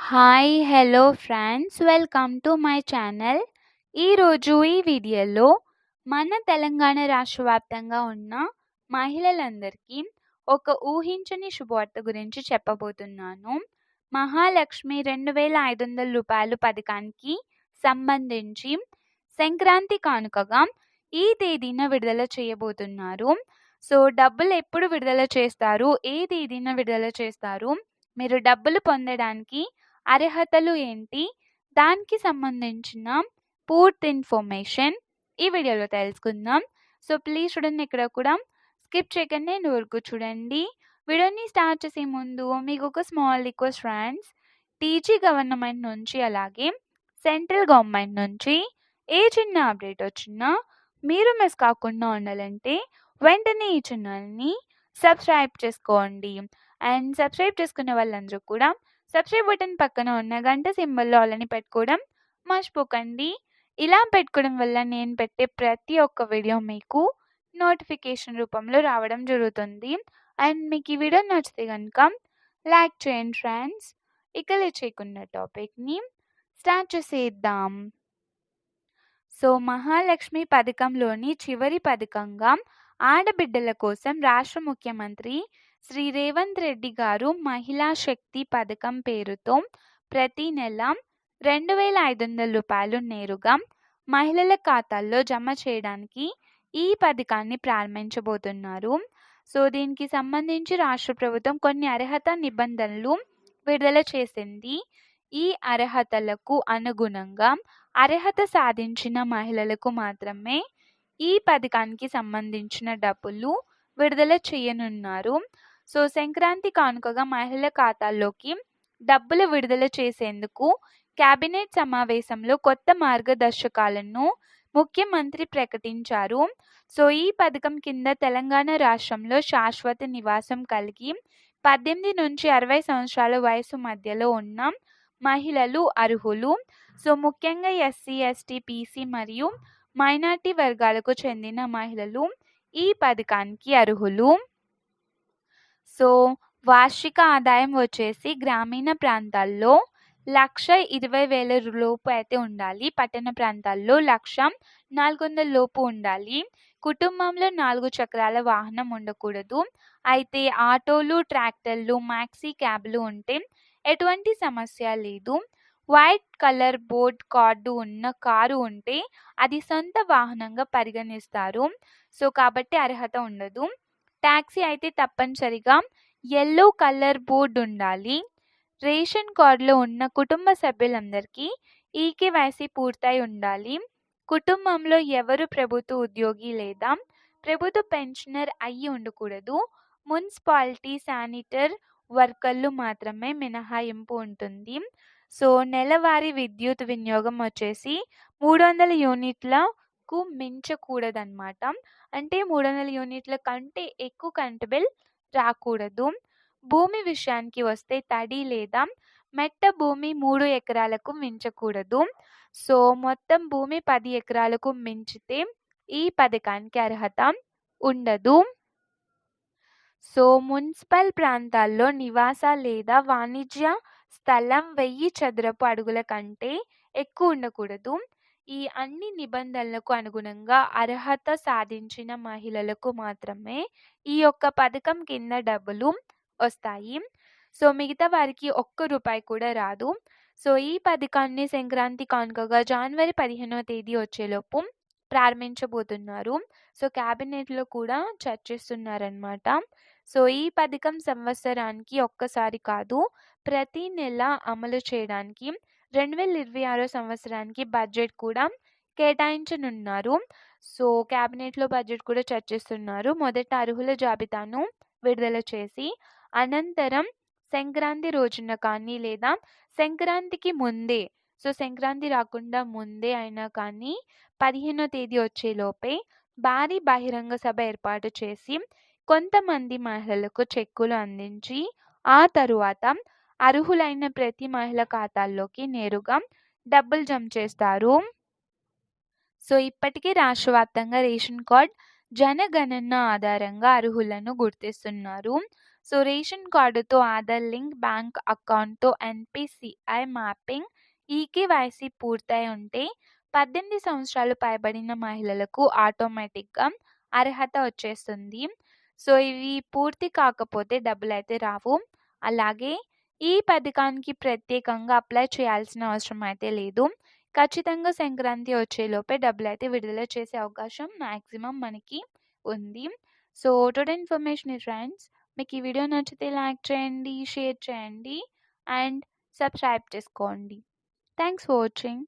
Hi hello friends welcome to my channel. ఈరోజు ఈ వీడియోలో మన తెలంగాణ రాష్ట్ర వ్యాప్తంగా ఉన్న మహిళలందరికీ ఒక ఊహించని శుభవార్త గురించి చెప్పబోతున్నాను. మహాలక్ష్మి 2500 రూపాయలు పథకానికి సంబంధించి సంక్రాంతి కానుకగా ఈ తేదీన విడుదల చేయబోతున్నారు. సో డబ్బులు ఎప్పుడు విడుదల చేస్తారు, ఏ తేదీన విడుదల చేస్తారు, మీరు డబ్బులు పొందడానికి అర్హతలు ఏంటి, దానికి సంబంధించిన పూర్తి ఇన్ఫర్మేషన్ ఈ వీడియోలో తెలుసుకుందాం. సో ప్లీజ్ చూడండి, ఇక్కడ కూడా స్కిప్ చేయకండి, ఎండ్ వరకు చూడండి. వీడియోని స్టార్ట్ చేసే ముందు మీకు ఒక small request friends. TG government నుంచి అలాగే సెంట్రల్ గవర్నమెంట్ నుంచి ఏ చిన్న అప్డేట్ వచ్చినా మీరు మిస్ కాకుండా ఉండాలంటే వెంటనే ఈ ఛానల్ని సబ్స్క్రైబ్ చేసుకోండి. అండ్ సబ్స్క్రైబ్ చేసుకునే వాళ్ళందరూ కూడా సబ్స్క్రైబ్ బటన్ పక్కన ఉన్న గంట సింబల్లో ఆలని పెట్టుకోవడం మర్చిపోకండి. ఇలా పెట్టుకోవడం వల్ల నేను పెట్టే ప్రతి ఒక్క వీడియో మీకు నోటిఫికేషన్ రూపంలో రావడం జరుగుతుంది. అండ్ మీకు ఈ వీడియో నచ్చితే కనుక లైక్ చేయండి ఫ్రెండ్స్. ఇక లేట్ చేయకుండా టాపిక్ని స్టార్ట్ చేసేద్దాం. సో మహాలక్ష్మి పథకంలోని చివరి పథకంగా ఆడబిడ్డల కోసం రాష్ట్ర ముఖ్యమంత్రి శ్రీ రేవంత్ రెడ్డి గారు మహిళా శక్తి పథకం పేరుతో ప్రతి నెల 2500 రూపాయలు నేరుగా మహిళల ఖాతాల్లో జమ చేయడానికి ఈ పథకాన్ని ప్రారంభించబోతున్నారు. సో దీనికి సంబంధించి రాష్ట్ర ప్రభుత్వం కొన్ని అర్హత నిబంధనలు విడుదల చేసింది. ఈ అర్హతలకు అనుగుణంగా అర్హత సాధించిన మహిళలకు మాత్రమే ఈ పథకానికి సంబంధించిన డబ్బులు విడుదల చేయనున్నారు. సో సంక్రాంతి కానుకగా మహిళల ఖాతాల్లోకి డబ్బులు విడుదల చేసేందుకు కేబినెట్ సమావేశంలో కొత్త మార్గదర్శకాలను ముఖ్యమంత్రి ప్రకటించారు. సో ఈ పథకం కింద తెలంగాణ రాష్ట్రంలో శాశ్వత నివాసం కలిగి 18 నుంచి 60 సంవత్సరాల వయసు మధ్యలో ఉన్న మహిళలు అర్హులు. సో ముఖ్యంగా ఎస్సీ, ఎస్టీ, పీసీ మరియు మైనార్టీ వర్గాలకు చెందిన మహిళలు ఈ పథకానికి అర్హులు. సో వార్షిక ఆదాయం వచ్చేసి గ్రామీణ ప్రాంతాల్లో 1,20,000 లోపు అయితే ఉండాలి. పట్టణ ప్రాంతాల్లో 1,400 లోపు ఉండాలి. కుటుంబంలో 4 చక్రాల వాహనం ఉండకూడదు. అయితే ఆటోలు, ట్రాక్టర్లు, మ్యాక్సీ క్యాబ్లు ఉంటే ఎటువంటి సమస్య లేదు. వైట్ కలర్ బోర్డ్ కార్డు ఉన్న కారు ఉంటే అది సొంత వాహనంగా పరిగణిస్తారు. సో కాబట్టి అర్హత ఉండదు. ట్యాక్సీ అయితే తప్పనిసరిగా ఎల్లో కలర్ బోర్డు ఉండాలి. రేషన్ కార్డులో ఉన్న కుటుంబ సభ్యులందరికీ ఈకేవైసీ పూర్తయి ఉండాలి. కుటుంబంలో ఎవరు ప్రభుత్వ ఉద్యోగి లేదా ప్రభుత్వ పెన్షనర్ అయ్యి ఉండకూడదు. మున్సిపాలిటీ శానిటర్ వర్కర్లు మాత్రమే మినహాయింపు ఉంటుంది. సో నెలవారీ విద్యుత్ వినియోగం వచ్చేసి 300 యూనిట్లకు మించకూడదన్నమాట. అంటే 300 యూనిట్ల కంటే ఎక్కువ కరెంట్ బిల్ రాకూడదు. భూమి విషయానికి వస్తే తడి లేదా మెట్ట భూమి 3 ఎకరాలకు మించకూడదు. సో మొత్తం భూమి 10 ఎకరాలకు మించితే ఈ పథకానికి అర్హత ఉండదు. సో మున్సిపల్ ప్రాంతాల్లో నివాస లేదా వాణిజ్య స్థలం 1000 చదరపు అడుగుల కంటే ఎక్కువ ఉండకూడదు. ఈ అన్ని నిబంధనలకు అనుగుణంగా అర్హత సాధించిన మహిళలకు మాత్రమే ఈ యొక్క పథకం కింద డబ్బులు వస్తాయి. సో మిగతా వారికి ఒక్క రూపాయి కూడా రాదు. సో ఈ పథకాన్ని సంక్రాంతి కానుకగా జనవరి 15వ తేదీ వచ్చేలోపు ప్రారంభించబోతున్నారు. సో క్యాబినెట్లో కూడా చర్చిస్తున్నారనమాట. సో ఈ పథకం సంవత్సరానికి ఒక్కసారి కాదు, ప్రతి నెల అమలు చేయడానికి 2026 సంవత్సరానికి బడ్జెట్ కూడా కేటాయించనున్నారు. సో క్యాబినెట్లో బడ్జెట్ కూడా చర్చిస్తున్నారు. మొదట అర్హుల జాబితాను విడుదల చేసి అనంతరం సంక్రాంతి రోజున కానీ లేదా సంక్రాంతికి ముందే, సో సంక్రాంతి రాకుండా ముందే అయినా కానీ 15వ తేదీ వచ్చేలోపే భారీ బహిరంగ సభ ఏర్పాటు చేసి కొంతమంది మహిళలకు చెక్కులు అందించి ఆ తరువాత అర్హులైన ప్రతి మహిళ ఖాతాల్లోకి నేరుగా డబ్బులు జమ చేస్తారు. సో ఇప్పటికీ రాష్ట్ర వ్యాప్తంగా రేషన్ కార్డ్ జనగణన ఆధారంగా అర్హులను గుర్తిస్తున్నారు. సో రేషన్ కార్డుతో ఆధార్ లింక్, బ్యాంక్ అకౌంట్‌తో ఎన్‌పీసీఐ మ్యాపింగ్, ఈకేవైసీ పూర్తయి ఉంటే 18 సంవత్సరాలు పైబడిన మహిళలకు ఆటోమేటిక్‌గా అర్హత వచ్చేస్తుంది. సో ఇవి పూర్తి కాకపోతే డబ్బులైతే రావు. అలాగే ఈ పథకానికి ప్రత్యేకంగా అప్లై చేయాల్సిన అవసరం అయితే లేదు. ఖచ్చితంగా సంక్రాంతి వచ్చేలోపే డబ్బులైతే విడుదల చేసే అవకాశం మాక్సిమం మనకి ఉంది. So today information is friends. మీకు ఈ వీడియో నచ్చితే లైక్ చేయండి, షేర్ చేయండి అండ్ సబ్స్క్రైబ్ చేసుకోండి. Thanks for watching.